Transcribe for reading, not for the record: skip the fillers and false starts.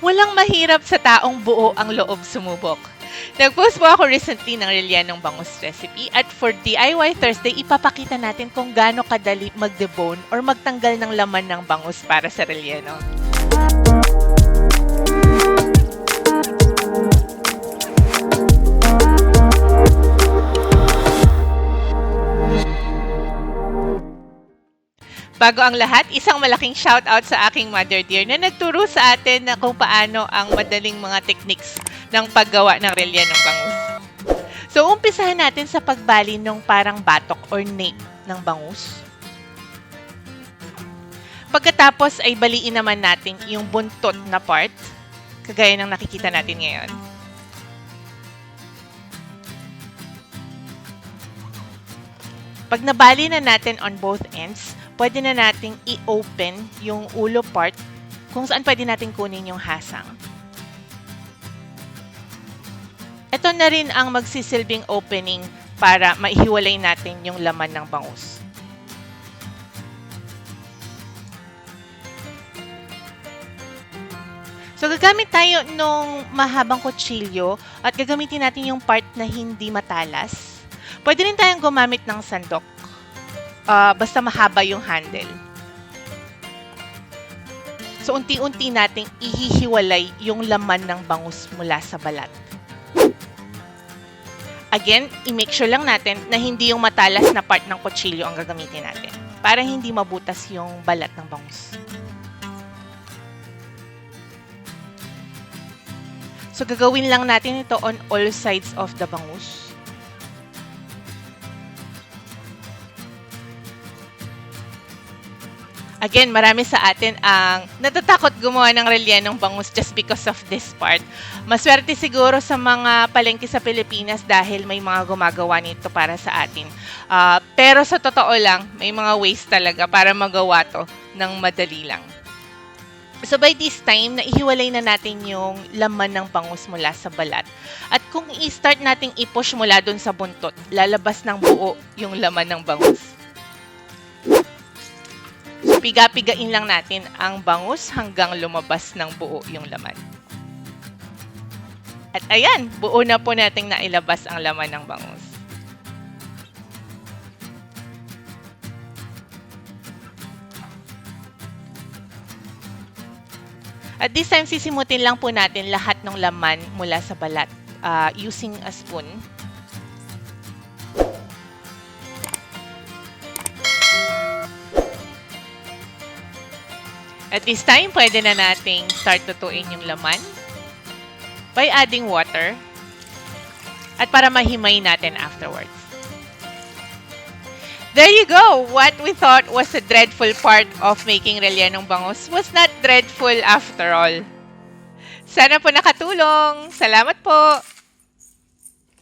Walang mahirap sa taong buo ang loob sumubok. Nag-post po ako recently ng rellenong bangus recipe at for DIY Thursday, ipapakita natin kung gaano kadali mag-debone or magtanggal ng laman ng bangus para sa relleno. Bago ang lahat, isang malaking shoutout sa aking mother dear na nagturo sa atin na kung paano ang madaling mga techniques ng paggawa ng rellenong bangus. So, umpisahan natin sa pagbali ng parang batok or nape ng bangus. Pagkatapos ay baliin naman natin yung buntot na part, kagaya ng nakikita natin ngayon. Pag nabali na natin on both ends, pwede na nating i-open yung ulo part kung saan pwede natin kunin yung hasang. Ito na rin ang magsisilbing opening para maihiwalay natin yung laman ng bangus. So, gagamit tayo nung mahabang kutsilyo at gagamitin natin yung part na hindi matalas. Pwede rin tayong gumamit ng sandok. Basta mahaba yung handle. So, unti-unti nating ihihiwalay yung laman ng bangus mula sa balat. Again, i-make sure lang natin na hindi yung matalas na part ng kutsilyo ang gagamitin natin para hindi mabutas yung balat ng bangus. So, gagawin lang natin ito on all sides of the bangus. Again, marami sa atin ang natatakot gumawa ng rellenong bangus just because of this part. Maswerte siguro sa mga palengke sa Pilipinas dahil may mga gumagawa nito para sa atin. Pero sa totoo lang, may mga ways talaga para magawa to ng madali lang. So by this time, naihiwalay na natin yung laman ng bangus mula sa balat. At kung i-start nating i-push mula dun sa buntot, lalabas ng buo yung laman ng bangus. So piga-pigain lang natin ang bangus hanggang lumabas ng buo yung laman. At ayan, buo na po nating nailabas ang laman ng bangus. At this time, sisimutin lang po natin lahat ng laman mula sa balat using a spoon. At this time, pwede na nating start tutuin yung laman by adding water at para mahimay natin afterwards. There you go! What we thought was a dreadful part of making rellenong bangus was not dreadful after all. Sana po nakatulong. Salamat po!